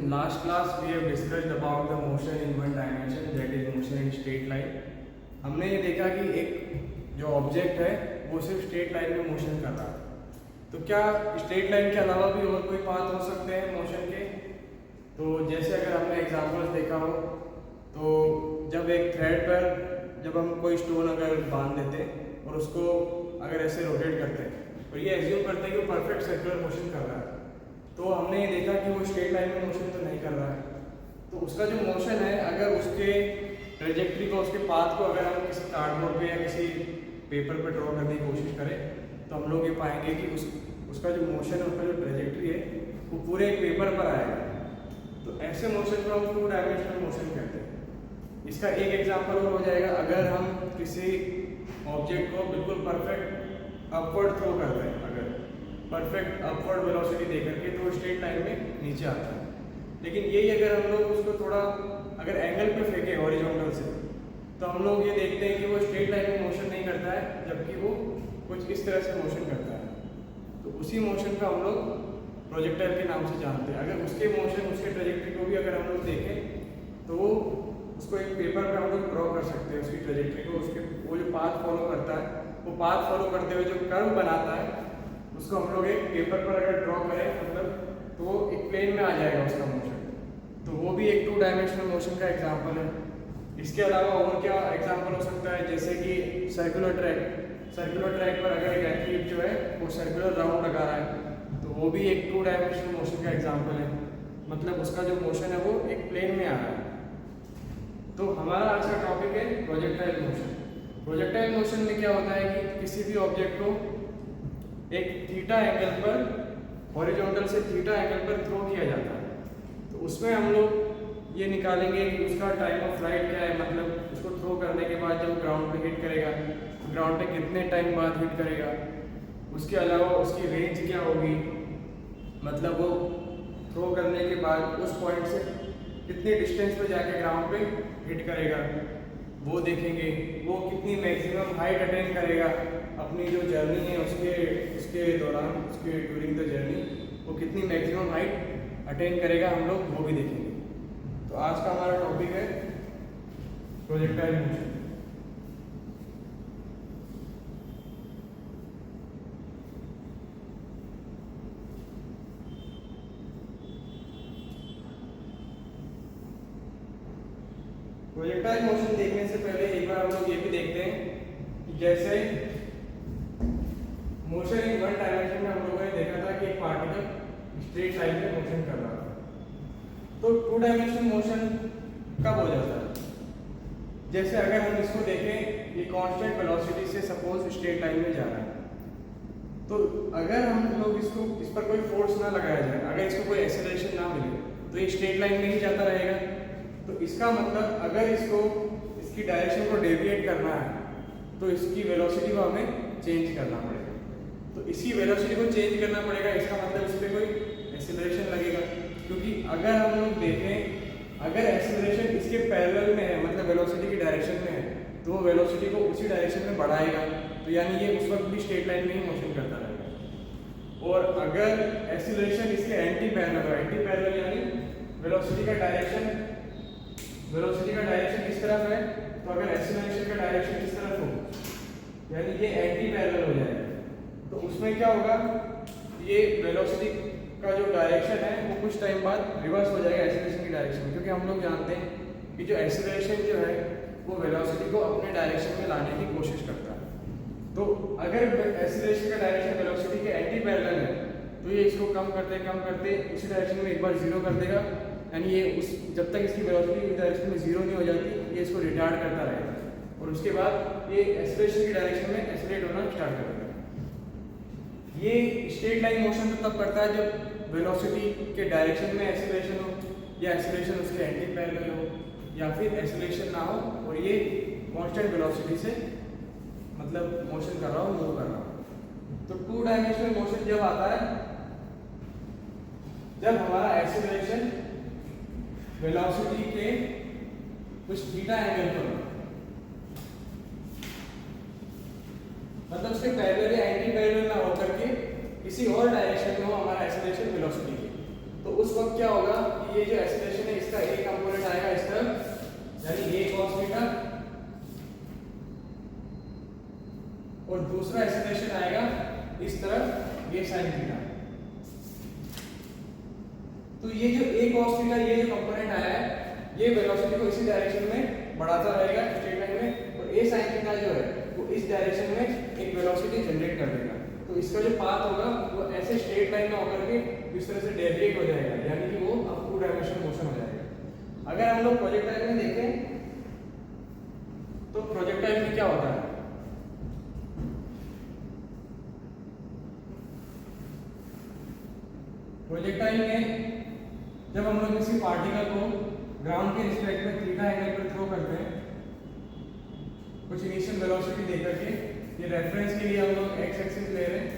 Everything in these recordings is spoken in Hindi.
last class we have discussed about the motion in one dimension, that is motion in straight line. हमने ये देखा कि एक जो ऑब्जेक्ट है वो सिर्फ स्ट्रेट लाइन में मोशन कर रहा है। तो क्या स्ट्रेट लाइन के अलावा भी और कोई पाथ हो सकते हैं मोशन के? तो जैसे अगर हमने एग्जांपल्स देखा हो तो जब एक थ्रेड पर जब हम कोई स्टोन अगर बांध देते और उसको अगर ऐसे रोटेट करते हैं और ये एज्यूम करते हैं कि वो परफेक्ट सर्कुलर मोशन कर रहा है, तो हमने ये देखा कि वो स्ट्रेट लाइन में मोशन तो नहीं कर रहा है। तो उसका जो मोशन है अगर उसके ट्रेजेक्ट्री को, उसके पाथ को अगर हम किसी कार्डबोर्ड पे या किसी पेपर पे ड्रॉ करने की कोशिश करें तो हम लोग ये पाएंगे कि उसका जो मोशन है, उसका जो ट्रेजेक्ट्री है वो पूरे एक पेपर पर आएगा। तो ऐसे मोशन को हम 2 डायमेंशनल मोशन कहते हैं। इसका एक एग्जांपल और हो जाएगा, अगर हम किसी ऑब्जेक्ट को बिल्कुल परफेक्ट अपवर्ड थ्रो करते हैं, अगर परफेक्ट अपवर्ड वेलोसिटी दे करके, तो स्ट्रेट लाइन में नीचे आता है। लेकिन यही अगर हम लोग उसको थोड़ा अगर एंगल पे फेंके हॉरिजॉन्टल से, तो हम लोग ये देखते हैं कि वो स्ट्रेट लाइन में मोशन नहीं करता है, जबकि वो कुछ इस तरह से मोशन करता है। तो उसी मोशन को हम लोग प्रोजेक्टाइल के नाम से जानते हैं। अगर उसके मोशन, उसके ट्रेजेक्ट्री को भी अगर हम लोग देखें तो वो उसको एक पेपर पे हम लोग ड्रॉ कर सकते हैं, उसकी ट्रेजेक्ट्री को, उसके वो जो पाथ फॉलो करता है, वो पाथ फॉलो करते हुए जो कर्व बनाता है उसको हम लोग एक पेपर पर अगर ड्रॉ करें मतलब, तो वो एक प्लेन में आ जाएगा उसका मोशन। तो वो भी एक 2 डायमेंशनल मोशन का एग्जांपल है। इसके अलावा और क्या एग्जांपल हो सकता है, जैसे कि सर्कुलर ट्रैक। सर्कुलर ट्रैक पर अगर एक एथलीट जो है वो सर्कुलर राउंड लगा रहा है, तो वो भी एक 2 डायमेंशनल मोशन का एग्जांपल है। मतलब उसका जो मोशन है वो एक प्लेन में आ रहा है। तो हमारा आज का टॉपिक है प्रोजेक्टाइल मोशन। प्रोजेक्टाइल मोशन में क्या होता है कि किसी भी ऑब्जेक्ट को एक थीटा एंगल पर, हॉरिजॉन्टल से थीटा एंगल पर थ्रो किया जाता है। तो उसमें हम लोग ये निकालेंगे कि उसका टाइम ऑफ फ्लाइट क्या है, मतलब उसको थ्रो करने के बाद जब ग्राउंड पे हिट करेगा तो ग्राउंड पे कितने टाइम बाद हिट करेगा। उसके अलावा उसकी रेंज क्या होगी, मतलब वो थ्रो करने के बाद उस पॉइंट से कितने डिस्टेंस पे जाके ग्राउंड पे हिट करेगा वो देखेंगे। वो कितनी मैक्सिमम हाइट अटेन करेगा अपनी जो जर्नी है उसके दौरान, उसके ड्यूरिंग द जर्नी वो कितनी मैक्सिमम हाइट अटेन करेगा, हम लोग वो भी देखेंगे। तो आज का हमारा टॉपिक है प्रोजेक्टाइल मोशन। प्रोजेक्टाइल मोशन देखने से पहले एक बार हम लोग ये भी देखते हैं कि जैसे मोशन इन 1 डायमेंशन में हम लोगों ने देखा था कि एक पार्टिकल स्ट्रेट लाइन में मोशन कर रहा था। तो 2 डायमेंशनल मोशन कब हो जाता है? जैसे अगर हम इसको देखें, ये कांस्टेंट वेलोसिटी से सपोज स्ट्रेट लाइन में जा रहा है, तो अगर हम लोग इस पर कोई फोर्स ना लगाया जाए, अगर इसको कोई एक्सेलरेशन ना मिले, तो ये स्ट्रेट लाइन में ही जाता रहेगा। तो इसका मतलब अगर इसकी डायरेक्शन को डेविएट करना है तो इसकी वेलोसिटी को हमें चेंज करना पड़ेगा। तो इसकी वेलोसिटी को चेंज करना पड़ेगा, इसका मतलब इस पर कोई एक्सेलरेशन लगेगा। क्योंकि अगर हम लोग देखें, अगर एक्सेलरेशन इसके पैरेलल में है, मतलब वेलोसिटी की डायरेक्शन में है, तो वो वेलोसिटी को उसी डायरेक्शन में बढ़ाएगा। तो यानी ये उस वक्त भी स्ट्रेट लाइन में ही मोशन करता रहेगा। और अगर एक्सेलरेशन इसके एंटी पैरेलल हो, एंटी पैरेलल यानी वेलोसिटी का डायरेक्शन किस तरफ है, तो अगर एक्सेलरेशन का डायरेक्शन किस तरफ हो, यानी ये एंटी पैरेलल हो जाएगा। तो उसमें क्या होगा, ये वेलोसिटी का जो डायरेक्शन है वो कुछ टाइम बाद रिवर्स हो जाएगा एक्सेलरेशन की डायरेक्शन में। क्योंकि हम लोग जानते हैं कि जो एक्सेलरेशन जो है वो वेलोसिटी को अपने डायरेक्शन में लाने की कोशिश करता है। तो अगर एक्सेलरेशन का डायरेक्शन वेलोसिटी के एंटी पैरेलल है, तो ये इसको कम करते उसी डायरेक्शन में एक बार 0 कर देगा। यानी ये जब तक इसकी वेलोसिटी इस डायरेक्शन में 0 नहीं हो जाती, ये इसको रिटार्ड करता रहेगा और उसके बाद ये एक्सेलरेशन की डायरेक्शन में एक्सेलरेट होना स्टार्ट कर देगा। ये स्ट्रेट लाइन मोशन तो तब करता है जब वेलोसिटी के डायरेक्शन में एक्सेलरेशन हो, या एक्सेलरेशन उसके एंटी पैरेलल हो, या फिर एक्सेलरेशन ना हो और ये कांस्टेंट वेलोसिटी से मतलब मोशन कर रहा हो, मूव कर रहा हो। तो 2 डायमेंशनल मोशन जब आता है जब हमारा एक्सेलरेशन वेलोसिटी के कुछ थीटा एंगल पर, मतलब उसके पैरेलल या एंटी पैरेलल ना होकर के किसी और डायरेक्शन में हो हमारा एक्सेलरेशन वेलोसिटी के, तो तो उस वक्त क्या होगा कि ये जो एक्सीलरेशन है इसका एक कंपोनेंट आएगा इस तरफ, यानी a cos थीटा, और दूसरा एक्सीलरेशन आएगा इस तरफ ये sin थीटा। तो ये जो a cos थीटा ये जो कंपोनेंट आया है ये वेलोसिटी को इसी डायरेक्शन में बढ़ाता रहेगा स्ट्रेट लाइन में, और a sin थीटा जो है वो इस डायरेक्शन में एक वेलोसिटी जनरेट कर देगा। तो इसका जो पाथ होगा वो ऐसे स्ट्रेट लाइन में होकर के इस तरह से डेविएट हो जाएगा, यानी कि वो अब 2 डायमेंशनल मोशन हो जाएगा। अगर हम लोग प्रोजेक्टाइल में देखें तो प्रोजेक्टाइल में क्या होता है, प्रोजेक्टाइल में जब हम लोग किसी पार्टिकल को ग्राउंड के रिस्पेक्ट में थीटा एंगल पर थ्रो करते हैं कुछ इनिशियल वेलोसिटी देकर के, ये रेफरेंस के लिए हम लोग एक्स एक्सिस ले रहे हैं,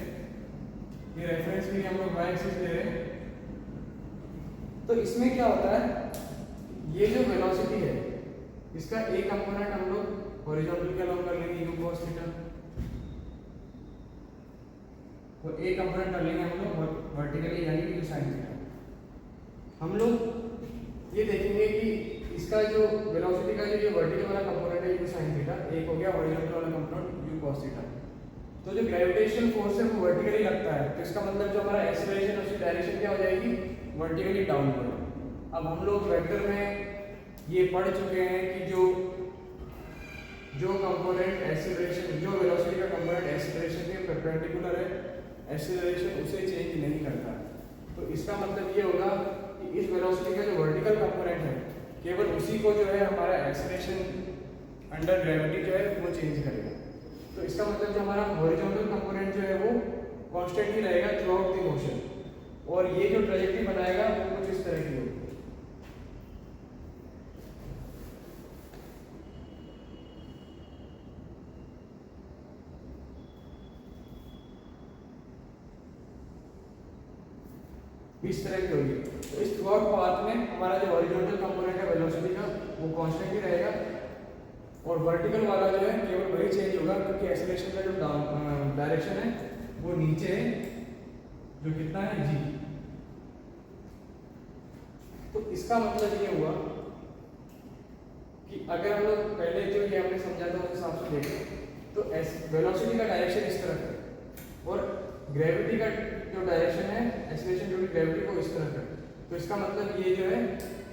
ये रेफरेंस के लिए हम लोग वाई एक्सिस ले रहे हैं। तो इसमें क्या होता है, ये जो वेलोसिटी है इसका एक कंपोनेंट हम लोग हॉरिजॉन्टल के अलोंग कर लेंगे u cos थीटा, और एक कंपोनेंट कर लेंगे हम लोग वर्टिकली यानी कि u sin थीटा। हम लोग ये देखेंगे कि इसका जो वेलोसिटी का जो ये वर्टिकल वाला कंपोनेंट है u sin थीटा, एक हो गया हॉरिजॉन्टल वाला कंपोनेंट u cos थीटा। तो जो ग्रेविटेशनल फोर्स है वो वर्टिकली लगता है, तो इसका मतलब जो हमारा एक्सीलरेशन उसकी डायरेक्शन क्या हो जाएगी, वर्टिकली डाउनवर्ड। अब हम लोग वेक्टर में ये पढ़ चुके हैं कि जो कंपोनेंट एक्सीलरेशन, जो वेलोसिटी का कंपोनेंट एक्सीलरेशन के परपेंडिकुलर है, एक्सीलरेशन उसे चेंज नहीं करता। तो इसका मतलब ये होगा कि इस वेलोसिटी का जो वर्टिकल कंपोनेंट है केवल उसी को जो है हमारा एक्सीलरेशन अंडर ग्रेविटी जो है वो चेंज करेगा। तो इसका मतलब जो हमारा हॉरिजॉन्टल कंपोनेंट जो है वो कांस्टेंट ही रहेगा थ्रू आउट द मोशन, और ये जो ट्रैजेक्टरी बनाएगा वो कुछ इस तरह की होगी। इस तरह की होगी। तो इस थ्रू आउट पाथ में हमारा जो हॉरिजॉन्टल कंपोनेंट है वेलोसिटी का वो कांस्टेंट ही रहेगा, और वर्टिकल वाला जो है केवल वही चेंज होगा क्योंकि एक्सीलरेशन का जो डायरेक्शन है वो नीचे है, जो कितना है g। तो इसका मतलब ये हुआ कि अगर हम लोग पहले जो ये हमने समझा था उस हिसाब से देखें तो वेलोसिटी का डायरेक्शन इस तरफ है और ग्रेविटी का जो डायरेक्शन है एक्सीलरेशन ड्यू टू ग्रेविटी को इस तरफ है। तो इसका मतलब ये जो है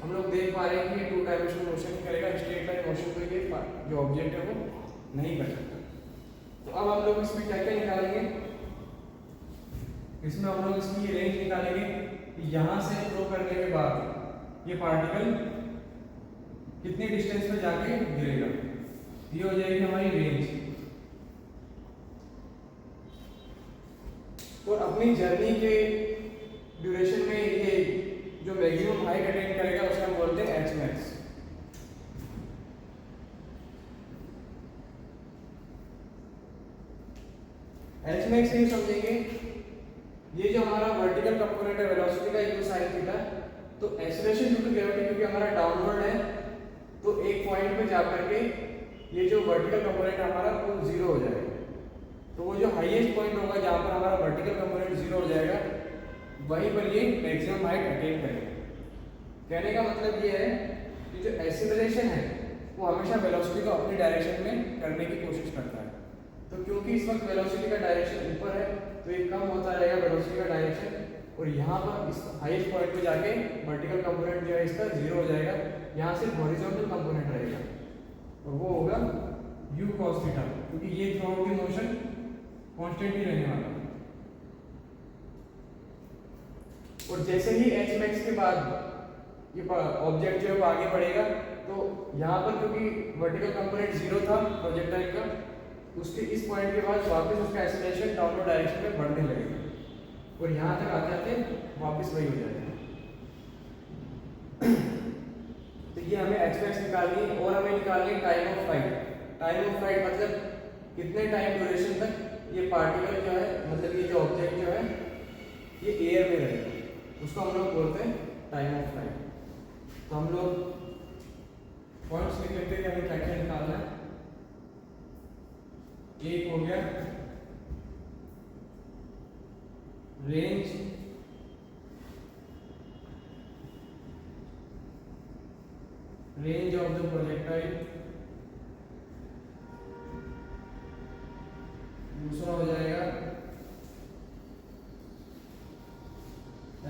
हम लोग देख पा रहे हैं कि ये 2 डायमेंशनल मोशन ही करेगा, स्ट्रेट लाइन मोशन को ये जो ऑब्जेक्ट है वो नहीं कर सकता। तो अब हम लोग इसमें क्या क्या निकालेंगे, इसमें हम लोग इसकी ये रेंज निकालेंगे कि यहाँ से थ्रो करने के बाद ये पार्टिकल कितनी डिस्टेंस पे जाके गिरेगा, ये हो जाएगी हमारी रेंज। और अपनी जर्नी के ड्यूरेशन में ये जो मैक्सिमम हाइट अटेन करेगा उसे हम बोलते हैं एच मैक्स। एच मैक्स ये समझेंगे, ये जो हमारा वर्टिकल कंपोनेंट है वेलोसिटी का u sin थीटा, तो एक्सीलरेशन ड्यू टू ग्रेविटी क्योंकि हमारा डाउनवर्ड है तो एक पॉइंट पे जाकर के ये जो वर्टिकल कंपोनेंट हमारा वो 0 हो जाएगा। तो वो जो हाईएस्ट पॉइंट होगा जहाँ पर हमारा वर्टिकल कंपोनेंट 0 हो जाएगा वहीं पर ये मैक्सिमम हाइट अटेन करेगा। कहने का मतलब ये है कि जो एक्सीलरेशन है वो हमेशा वेलोसिटी को अपनी डायरेक्शन में करने की कोशिश करता है। तो क्योंकि इस वक्त वेलोसिटी का डायरेक्शन ऊपर है तो ये कम होता रहेगा वेलोसिटी का डायरेक्शन, और यहाँ पर इस हाईएस्ट पॉइंट पे जाके वर्टिकल कंपोनेंट जो है इसका 0 हो जाएगा, यहाँ सिर्फ हॉरिजॉन्टल कंपोनेंट रहेगा और वो होगा u cos थीटा, क्योंकि ये throughout the motion constant ही रहने वाला है। और जैसे ही h max के बाद ये ऑब्जेक्ट जो है वो आगे बढ़ेगा तो यहाँ पर क्योंकि वर्टिकल कंपोनेंट 0 था प्रोजेक्टाइल का, उसके इस पॉइंट के बाद वापस उसका एक्सीलरेशन डाउनवर्ड डायरेक्शन में बढ़ने लगेगा और यहाँ तक आते आते वापस वही हो जाएगा। तो ये हमें h max निकालनी है और हमें निकालनी है time of flight. Time of flight मतलब कितने टाइम ड्यूरेशन तक ये पार्टिकल जो है, मतलब ये जो ऑब्जेक्ट जो है ये एयर में रहेगा, उसको हम लोग बोलते हैं टाइम ऑफ फ्लाइट। तो हम लोग पॉइंट्स लिख लेते हैं कि हमें क्या क्या निकालना है। एक हो गया range range of the projectile, दूसरा हो जाएगा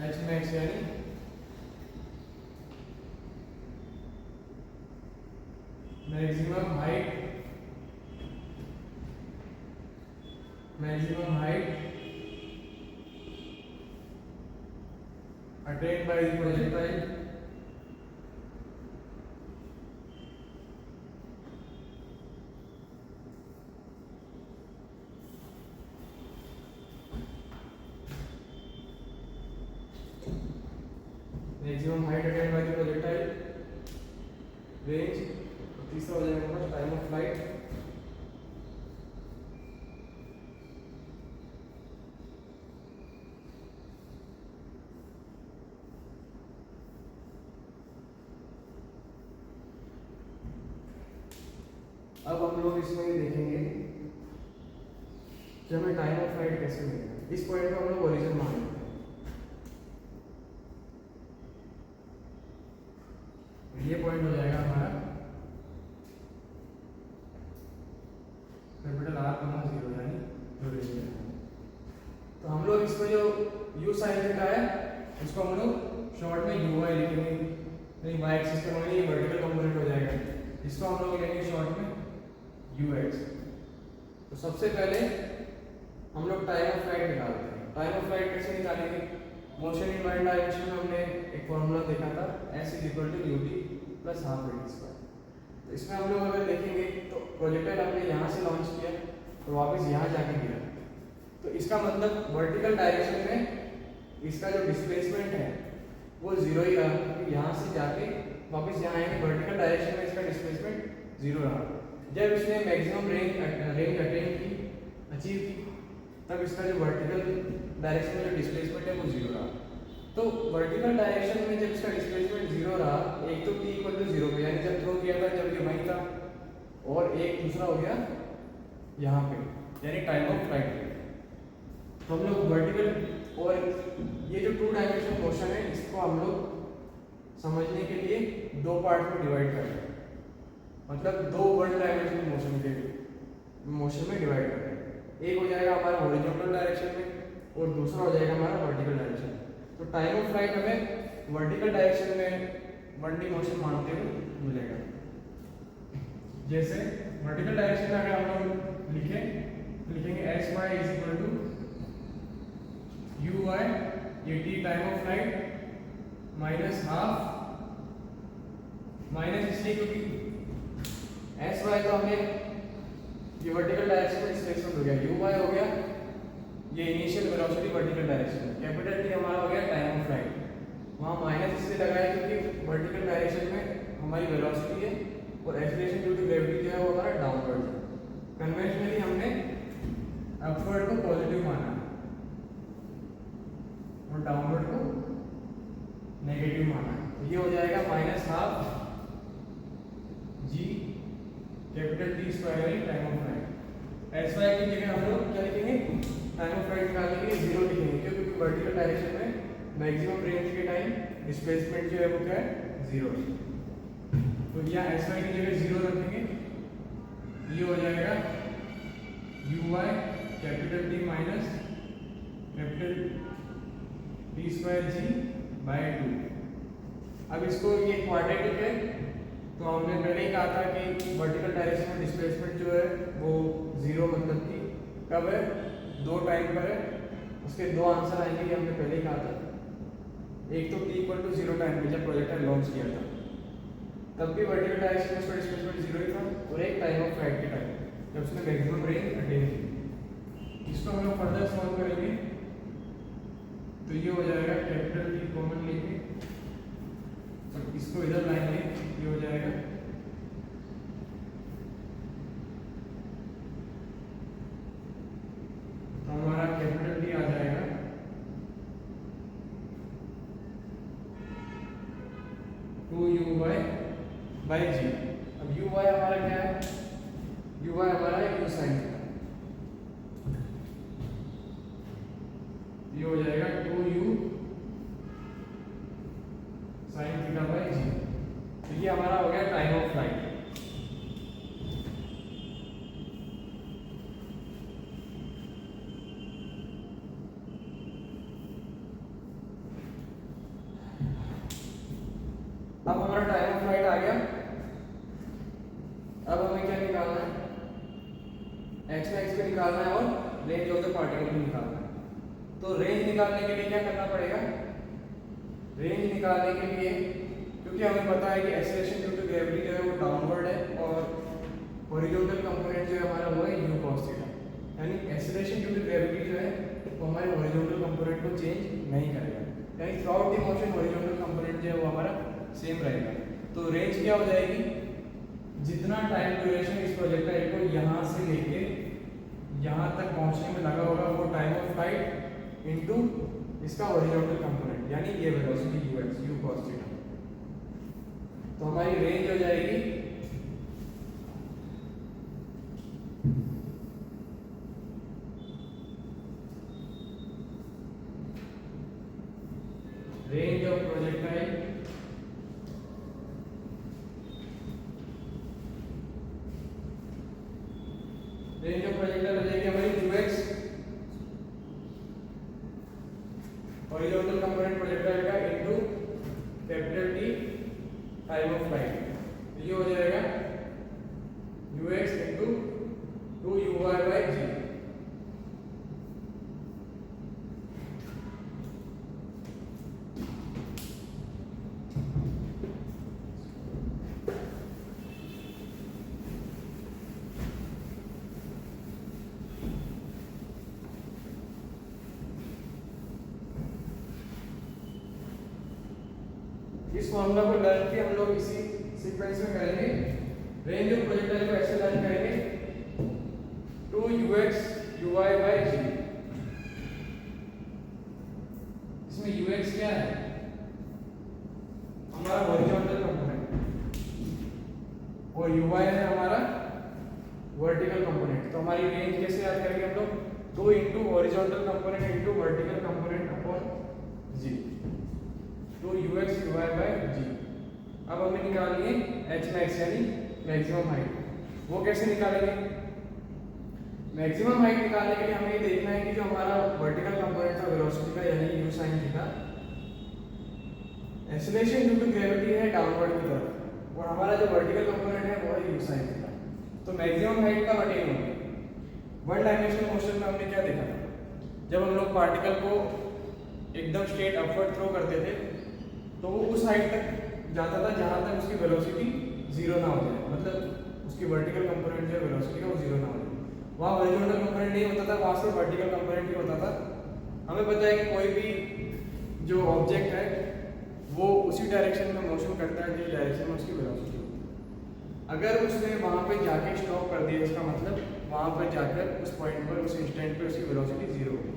एच मैक्स यानी maximum height attained by the projectile, maximum height attained by the projectile, range, तीसरा हो जाएगा हमारा टाइम ऑफ फ्लाइट, अब हम लोग इसमें देखेंगे कि हमें टाइम ऑफ फ्लाइट कैसे मिलेगा। इस पॉइंट को हम लोग ओरिजिन मान लेते हैं। ये पॉइंट हो जाएगा हमारा कैपिटल आर कमा 0 यानी ओरिजिन। तो हम लोग इसमें जो u sin थीटा है इसको हम लोग शॉर्ट में uy लिखेंगे, नहीं y एक्सिस का मतलब ये वर्टिकल कंपोनेंट हो जाएगा, इसको हम लोग लेंगे शॉर्ट में ux। तो सबसे पहले हम लोग टाइम ऑफ फ्लाइट निकालते हैं। टाइम ऑफ फ्लाइट कैसे निकालेंगे? मोशन इन वन डायरेक्शन में हमने एक फॉर्मूला देखा था s = ut + half v square. तो इसमें हम लोग अगर देखेंगे तो प्रोजेक्टाइल हमने यहाँ से लॉन्च किया और वापस यहाँ जाके गिरा, तो इसका मतलब वर्टिकल डायरेक्शन में इसका जो डिस्प्लेसमेंट है वो 0 ही रहा, क्योंकि यहाँ से जाके वापस यहाँ आएंगे, वर्टिकल डायरेक्शन में इसका डिस्प्लेसमेंट 0 रहा। जब इसने मैक्सिमम रेंज अटेन की, अचीव की, तब इसका जो वर्टिकल डायरेक्शन में जो डिस्प्लेसमेंट है वो 0 रहा। तो वर्टिकल डायरेक्शन में जब इसका डिस्प्लेसमेंट 0 रहा, एक तो t = 0 पे यानी जब थ्रो किया था जब ये वहीं था, और एक दूसरा हो गया यहाँ पे यानी टाइम ऑफ फ्लाइट। तो हम लोग वर्टिकल और ये जो 2 डायमेंशनल मोशन है इसको हम लोग समझने के लिए 2 पार्ट में डिवाइड कर रहे हैं, मतलब 2 1 डायमेंशनल मोशन में डिवाइड कर रहे हैं। एक हो जाएगा हमारा हॉरिजॉन्टल डायरेक्शन में और दूसरा हो जाएगा हमारा वर्टिकल डायरेक्शन। तो टाइम ऑफ फ्लाइट हमें वर्टिकल डायरेक्शन में 1D मोशन मानते हुए मिलेगा। जैसे वर्टिकल डायरेक्शन में अगर हम लोग लिखेंगे sy = uy, ये t time of flight minus half, minus इसलिए क्योंकि sy तो हमें ये वर्टिकल डायरेक्शन में डिस्प्लेसमेंट हो गया, uy हो गया ये initial velocity vertical direction, capital T हमारा हो गया टाइम ऑफ फ्लाइट। वहाँ माइनस इसलिए लगाया क्योंकि वर्टिकल डायरेक्शन में हमारी वेलोसिटी है और एक्सीलरेशन ड्यू टू ग्रेविटी जो है वो हमारा डाउनवर्ड है। कन्वेंशनली हमने अपवर्ड को पॉजिटिव माना और डाउनवर्ड को नेगेटिव माना। तो ये हो जाएगा -12 g कैपिटल T स्क्वायर यानी टाइम ऑफ फ्लाइट। sy की जगह हम लोग क्या लिखेंगे? टाइम ऑफ फ्लाइट निकालने के लिए 0 लिखेंगे, क्योंकि वर्टिकल डायरेक्शन में मैक्सिमम रेंज के टाइम डिस्प्लेसमेंट जो है वो क्या है? 0। तो यहाँ sy की जगह 0 रखेंगे, ये हो जाएगा uy capital T minus capital T square g by 2। अब इसको ये क्वाड्रेटिक है, तो हमने पहले ही कहा था कि वर्टिकल डायरेक्शन में डिस्प्लेसमेंट जो है वो 0 मतलब कि कब है? 2 टाइम पर है। उसके 2 आंसर आएंगे, ये हमने पहले ही कहा था। एक तो t = 0 टाइम पे जब प्रोजेक्टाइल लॉन्च किया था तब भी वर्टिकल डायरेक्शन में उसका डिस्प्लेसमेंट 0 ही था, और एक टाइम ऑफ फ्लाइट के टाइम जब उसने मैक्सिमम रेंज अटेन की। इसको हम लोग फर्दर सॉल्व करेंगे, तो ये हो जाएगा कैपिटल T कॉमन लेंगे और इसको इधर लाएंगे, ये हो जाएगा तो हमारा कैपिटल T आ जाएगा 2uy/g। अब uy हमारा क्या है? uy हमारा है u sin थीटा, ये हो जाएगा 2u sin थीटा/g। तो ये हमारा हो गया एच मैक्स भी निकालना है और रेंज ऑफ द पार्टिकल भी निकालना है। तो रेंज निकालने के लिए क्या करना पड़ेगा? रेंज निकालने के लिए, क्योंकि हमें पता है कि एक्सेलरेशन ड्यू टू ग्रेविटी जो है वो डाउनवर्ड है और हॉरिजॉन्टल कंपोनेंट जो है हमारा वो है u cos थीटा, यानी एक्सेलरेशन ड्यू टू ग्रेविटी जो है वो हमारे हॉरिजॉन्टल कंपोनेंट को चेंज नहीं करेगा, यानी through out the motion horizontal component जो है वो हमारा सेम रहेगा। तो रेंज क्या हो जाएगी? जितना टाइम ड्यूरेशन इस प्रोजेक्टाइल को यहाँ से लेके यहाँ तक पहुँचने में लगा होगा वो टाइम ऑफ फ्लाइट इनटू इसका हॉरिजॉन्टल कंपोनेंट, यानी ये velocity ux u cos theta. तो हमारी रेंज हो जाएगी range of projectile range of projectile हो जाएगी हमारी ux हॉरिजॉन्टल कंपोनेंट प्रोजेक्टाइल का into capital T time of flight. ये हो जाएगा ux इनटू 2uy/g। इस फॉर्मूला को लर्न किए हम लोग इसी सीक्वेंस में करेंगे। रेंज ऑफ प्रोजेक्टाइल को ऐसे लर्न करेंगे 2ux uy/g। इसमें ux क्या है? हमारा हॉरिजॉन्टल कंपोनेंट और uy है हमारा वर्टिकल कंपोनेंट। तो हमारी रेंज कैसे याद करेंगे हम लोग? 2 into horizontal component into vertical component upon g, 2ux uy/g। अब हमें निकालनी है एच मैक्स यानी मैक्सिमम हाइट। वो कैसे निकालेंगे? मैक्सिमम हाइट निकालने के लिए हमें ये देखना है कि जो हमारा वर्टिकल कंपोनेंट था वेलोसिटी का यानी u sin थीटा, एक्सेलरेशन ड्यू टू ग्रेविटी है डाउनवर्ड की तरफ और हमारा जो वर्टिकल कंपोनेंट है वो है u sin थीटा। तो मैक्सिमम हाइट कब अटेन होगी? वन डायमेंशनल मोशन में हमने क्या देखा था? जब हम लोग पार्टिकल को एकदम स्ट्रेट अपवर्ड थ्रो करते थे तो वो उस हाइट तक जाता था जहाँ तक उसकी वेलोसिटी जीरो ना हो जाए, मतलब उसकी वर्टिकल कंपोनेंट जो है वेलोसिटी का वो जीरो ना हो जाए। वहाँ हॉरिजॉन्टल कंपोनेंट नहीं होता था, वहाँ से वर्टिकल कंपोनेंट ही होता था। हमें पता है कि कोई भी जो ऑब्जेक्ट है वो उसी डायरेक्शन में मोशन करता है जिस डायरेक्शन में उसकी वेलोसिटी होती है। अगर उसने वहाँ पे जाके स्टॉप कर दिया, इसका मतलब वहाँ पर जाकर उस पॉइंट पर उस इंस्टेंट पे उसकी वेलोसिटी जीरो होगी।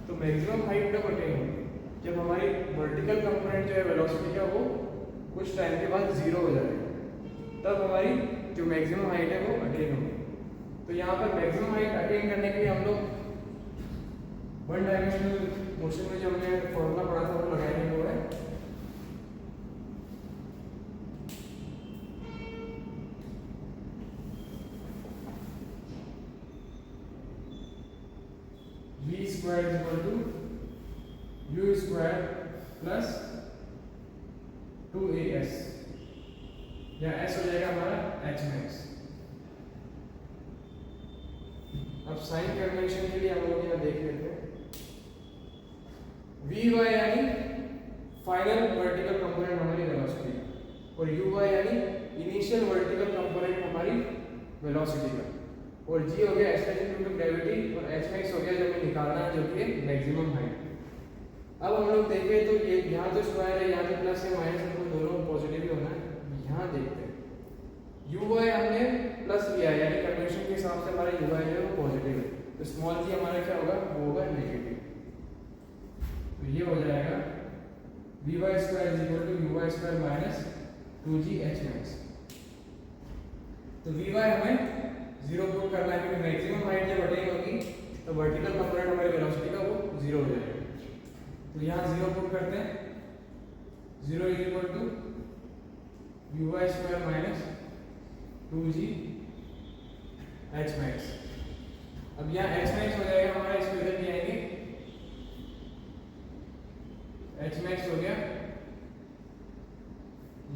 तो मैक्सिमम हाइट कब अटेन होगी? जब हमारी वर्टिकल कंपोनेंट जो है वेलोसिटी का वो कुछ टाइम के बाद जीरो हो जाएगा, तब हमारी जो मैक्सिमम हाइट है वो अटेन होगी। तो यहाँ पर मैक्सिमम हाइट अटेन करने के लिए हम लोग वन डायमेंशनल मोशन में जो हमने फॉर्मूला पढ़ा था वो लगाएंगे, वो है v square is equal to u square plus 2as, या s हो जाएगा हमारा h max। अब साइन कन्वेंशन के लिए हम लोग यहाँ देख लेते हैं vy यानी फाइनल वर्टिकल कंपोनेंट हमारी वेलोसिटी और uy यानी इनिशियल वर्टिकल कंपोनेंट हमारी वेलोसिटी का, और g हो गया एक्सेलरेशन ड्यू टू ग्रेविटी और h max हो गया जो हमें निकालना है जो कि है मैक्सिमम हाइट। अब हम लोग देखें तो ये यहाँ तो स्क्वायर है, यहाँ तो प्लस है माइनस है, तो दोनों पॉजिटिव ही होना है। यहाँ देखते हैं uy हमने प्लस लिया है, यानी कन्वेंशन के हिसाब से हमारा uy जो है वो पॉजिटिव है, तो स्मॉल g हमारा क्या होगा? वो होगा नेगेटिव। तो ये हो जाएगा vy square is equal to uy square minus 2g h max। तो vy हमें जीरो पुट करना है क्योंकि मैक्सिमम हाइट जब अटेन होगी तो वर्टिकल कंपोनेंट हमारी वेलोसिटी का वो जीरो हो जाएगा। तो यहाँ जीरो पुट करते हैं, zero is equal to uy square minus 2g h max। अब यहाँ h max हो जाएगा हमारा, इसको इधर ले आएंगे, h max हो गया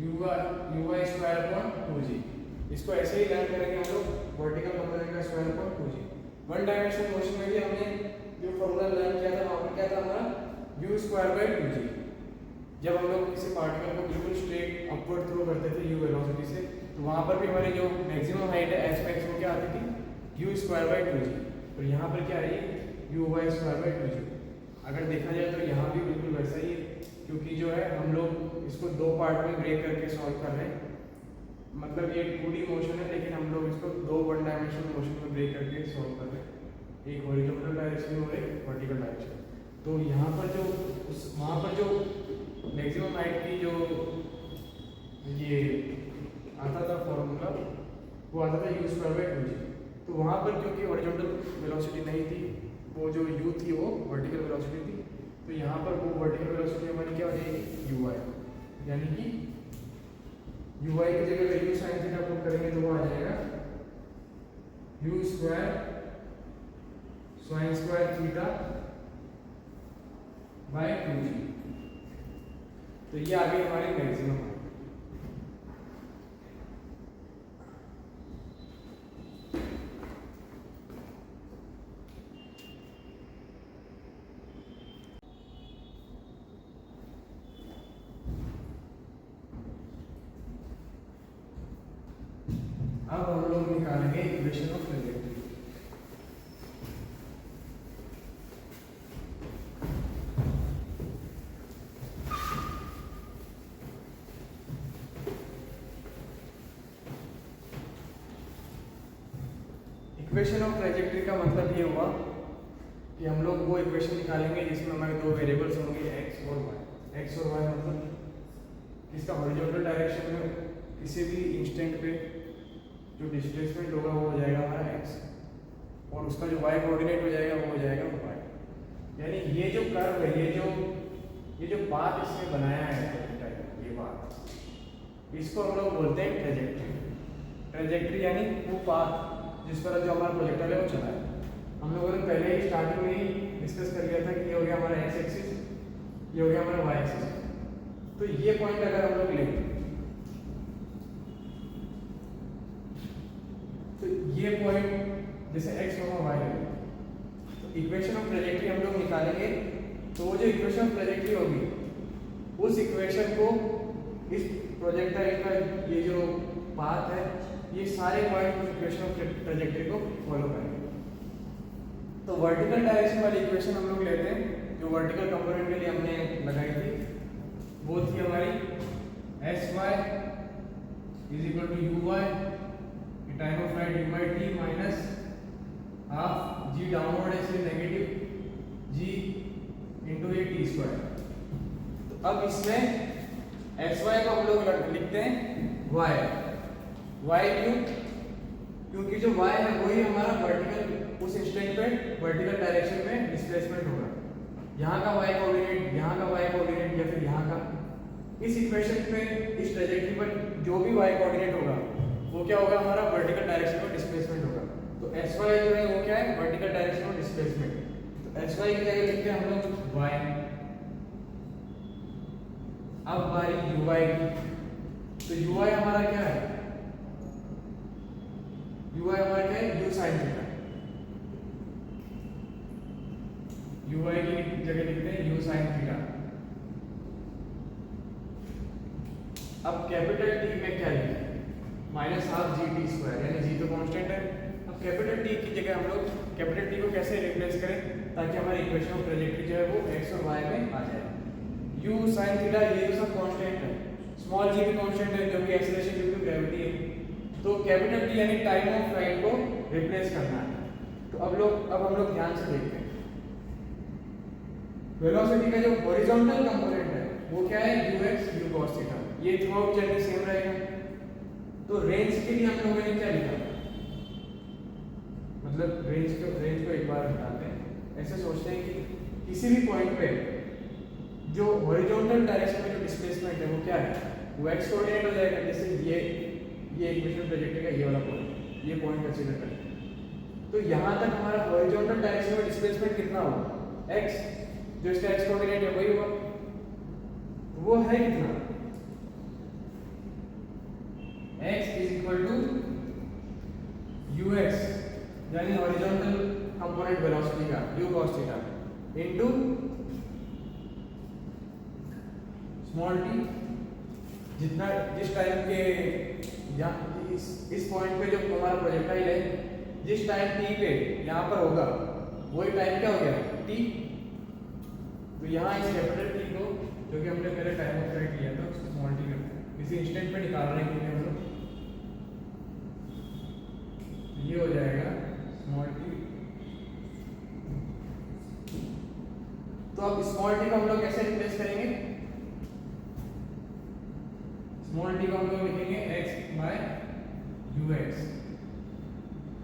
uy स्क्वायर अपॉन 2g। इसको ऐसे ही लर्न करेंगे हम लोग वर्टिकल कंपोनेंट का square upon 2g। One dimensional motion में भी हमने जो फॉर्मूला लर्न किया था वहाँ पर क्या था हमारा u स्क्वायर बाई 2g। जब हम लोग किसी पार्टिकल को बिल्कुल स्ट्रेट अपवर्ड थ्रो करते थे u वेलोसिटी से, तो वहाँ पर भी हमारी जो मैक्सिमम हाइट है एस मैक्स वो क्या आती थी u स्क्वायर बाई 2g। और यहाँ पर क्या है u y square by 2g। अगर देखा जाए तो यहाँ भी बिल्कुल वैसा ही है, क्योंकि जो है हम लोग इसको दो पार्ट में ब्रेक करके सॉल्व कर रहे हैं। मतलब ये 2D मोशन है, लेकिन हम लोग इसको दो वन डायमेंशनल मोशन में ब्रेक करके सॉल्व कर रहे हैं, एक हॉरिजॉन्टल डायरेक्शन में और एक वर्टिकल डायरेक्शन। तो यहाँ पर जो वहाँ पर जो मैक्सिमम हाइट की जो ये आता था फॉर्मूला वो आता था u स्क्वायर बाई 2g। तो वहाँ पर क्योंकि हॉरिजॉन्टल वेलोसिटी नहीं थी, वो जो u थी वो वर्टिकल वेलोसिटी थी, तो यहाँ पर वो वर्टिकल वेलोसिटी हमारी क्या हो जाएगी u y, यानी कि u y की जगह अगर u sin थीटा पुट करेंगे तो वो आ जाएगा u square sin square theta by 2g। तो ये आ गई हमारी मैक्सिमम है। अब हम लोग निकालेंगे equation of trajectory. Equation of trajectory का मतलब ये हुआ कि हम लोग वो इक्वेशन निकालेंगे जिसमें हमारे दो वेरिएबल्स होंगे x और y। x और y मतलब इसका हॉरिजॉन्टल डायरेक्शन में किसी भी इंस्टेंट पे जो डिस्प्लेसमेंट होगा वो हो जाएगा हमारा x, और उसका जो y कोऑर्डिनेट हो जाएगा वो हो जाएगा y। यानी ये जो कर्व है, ये जो पाथ इसने बनाया है ये पाथ, इसको हम लोग बोलते हैं ट्रैजेक्टरी। ट्रैजेक्टरी यानी वो पाथ जिस पर जो हमारा प्रोजेक्टर है वो चला है। हम लोगों ने पहले ही स्टार्टिंग में ही डिस्कस कर लिया था कि ये हो गया हमारा x एक्सिस, ये हो गया हमारा y एक्सिस। तो ये पॉइंट अगर हम लोग लें तो ये पॉइंट जैसे x और y है, तो इक्वेशन ऑफ ट्रैजेक्टरी हम लोग निकालेंगे। तो वो जो इक्वेशन ऑफ ट्रैजेक्टरी होगी उस इक्वेशन को इस प्रोजेक्टर का ये जो पाथ है ये सारे पॉइंट इक्वेशन ऑफ ट्रैजेक्टरी को फॉलो करेंगे। तो वर्टिकल डायरेक्शन वाली इक्वेशन हम लोग लेते हैं जो वर्टिकल कंपोनेंट के लिए हमने लगाई थी, वो थी हमारी S Y is equal to U Y time of flight U by T minus half G downward है इसलिए negative G into a T square. तो अब इसमें एस वाई को हम लोग लिखते हैं वाई। वाई क्यों? क्योंकि जो y है वही हमारा वर्टिकल उस इंस्टेंट पे वर्टिकल डायरेक्शन में डिस्प्लेसमेंट होगा। यहाँ का y कोऑर्डिनेट, यहाँ का y कोऑर्डिनेट या फिर यहाँ का, इस इक्वेशन में इस ट्रैजेक्टरी पर जो भी y कोऑर्डिनेट होगा वो क्या होगा हमारा वर्टिकल डायरेक्शन में डिस्प्लेसमेंट होगा। तो sy जो है वो क्या है वर्टिकल डायरेक्शन में डिस्प्लेसमेंट। तो sy की जगह लिखते हैं हम लोग y। अब बारी uy की, तो uy हमारा क्या है, uy हमारा क्या है u sin थीटा। uy की जगह लिखते हैं u sin थीटा। अब कैपिटल T में क्या लिखें, minus half G T square, यानी जी तो कांस्टेंट है। अब कैपिटल T की जगह हम लोग कैपिटल T को कैसे रिप्लेस करें ताकि हमारी इक्वेशन ऑफ ट्रैजेक्टरी जो है वो x और y में आ जाए। u sin थीटा ये तो सब कांस्टेंट है, स्मॉल g भी कांस्टेंट है जो कि एक्सीलरेशन ड्यू टू ग्रेविटी है। तो कैपिटल T यानी टाइम ऑफ फ्लाइट को रिप्लेस करना है। तो अब हम लोग ध्यान से देखते हैं वेलोसिटी का जो हॉरिजॉन्टल कंपोनेंट है वो क्या है ux u cos थीटा, ये थ्रू आउट जर्नी सेम रहेगा। तो रेंज के लिए हम लोगों ने क्या लिखा, मतलब रेंज को एक बार हटाते हैं, ऐसे सोचते हैं कि किसी भी पॉइंट पे जो हॉरिजॉन्टल डायरेक्शन में जो डिस्प्लेसमेंट है वो क्या है वो x कोऑर्डिनेट हो जाएगा। जैसे ये इक्वेशन ट्रैजेक्टरी का ये वाला पॉइंट, ये पॉइंट कंसीडर करें तो यहाँ तक हमारा हॉरिजॉन्टल डायरेक्शन में डिस्प्लेसमेंट कितना होगा x, जो इसका x कोऑर्डिनेट है वही होगा, वो है कितना x is equal to ux, यानी हॉरिजॉन्टल यूनिट वेलोसिटी का u cos थीटा इनटू स्मॉल t, जितना जिस टाइम के यहाँ इस पॉइंट पे जो हमारा प्रोजेक्टाइल है जिस टाइम t पे यहाँ पर होगा वही टाइम क्या हो गया t। तो यहाँ इस कैपिटल T को जो कि हमने पहले टाइम ऑफ फ्लाइट लिया था उसको स्मॉल t करते हैं किसी इंस्टेंट पे निकालने के लिए हम लोग। ये हो जाएगा स्मॉल t। तो अब स्मॉल t को हम लोग कैसे रिप्लेस करेंगे? स्मॉल t को हम लोग लिखेंगे x बाय ux।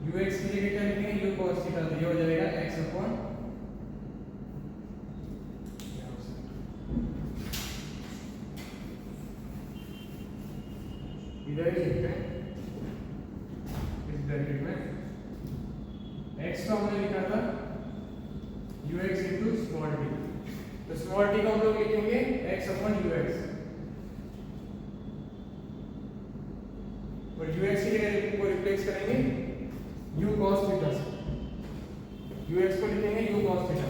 ux की जगह क्या लिखेंगे u cos थीटा। तो ये हो जाएगा x अपॉन इधर ही लिखते हैं इस ब्रैकेट में x को हमने लिखा था ux इनटू स्मॉल t। तो स्मॉल t को हम लोग लिखेंगे x अपॉन ux और ux की जगह को रिप्लेस करेंगे u cos थीटा से। ux को लिखेंगे u cos थीटा।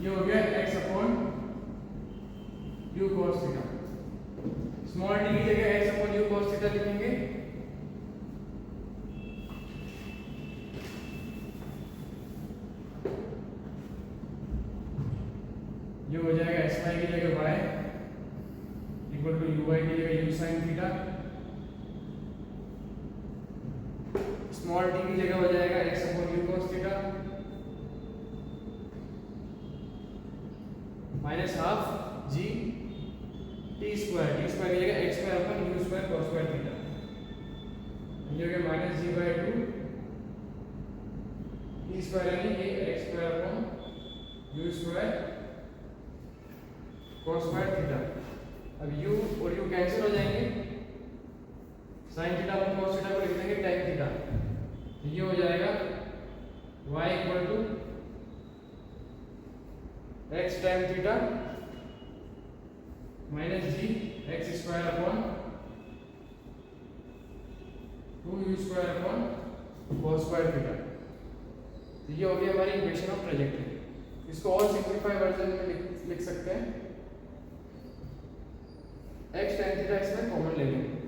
ये हो गया x अपॉन u cos थीटा। स्मॉल t की जगह x अपॉन u cos थीटा लिखेंगे। ये हो जाएगा x y की जगह y equal to u y की जगह u sin थीटा। स्मॉल t की जगह हो जाएगा x अपॉन u cos थीटा minus half g t square की जगह x square upon u square cos square थीटा। ये हो गया minus g by 2 t square यानी ये x square upon u square cos square थीटा। अब u और u कैंसिल हो जाएंगे। sin थीटा अपॉन cos थीटा को लिख देंगे tan थीटा। ये हो जाएगा y equal to x tan थीटा minus G X square upon 2u square upon cos square थीटा। तो ये हो गया हमारी इक्वेशन ऑफ ट्रैजेक्टरी। इसको और सिंपलीफाई वर्जन में लिख सकते हैं x tan थीटा इसमें कॉमन ले लेंगे।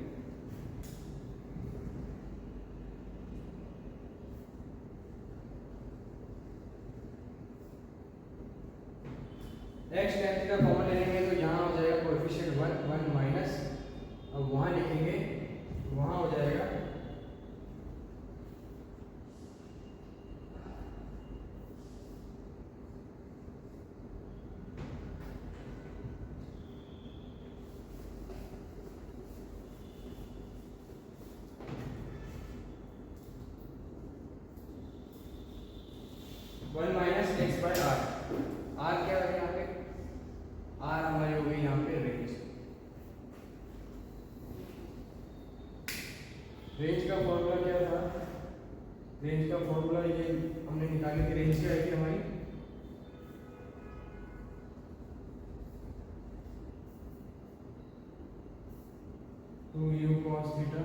x tan थीटा कॉमन ले लेंगे तो यहाँ हो जाएगा कोएफिशिएंट 1 माइनस। अब वहाँ लिखेंगे वहाँ हो जाएगा one minus X by R. R क्या है यहाँ पे? आर हमारी हो गई यहाँ पे रेंज। रेंज का फॉर्मूला क्या था? रेंज का फॉर्मूला ये हमने निकाली थी। रेंज क्या है कि हमारी टू u cos थीटा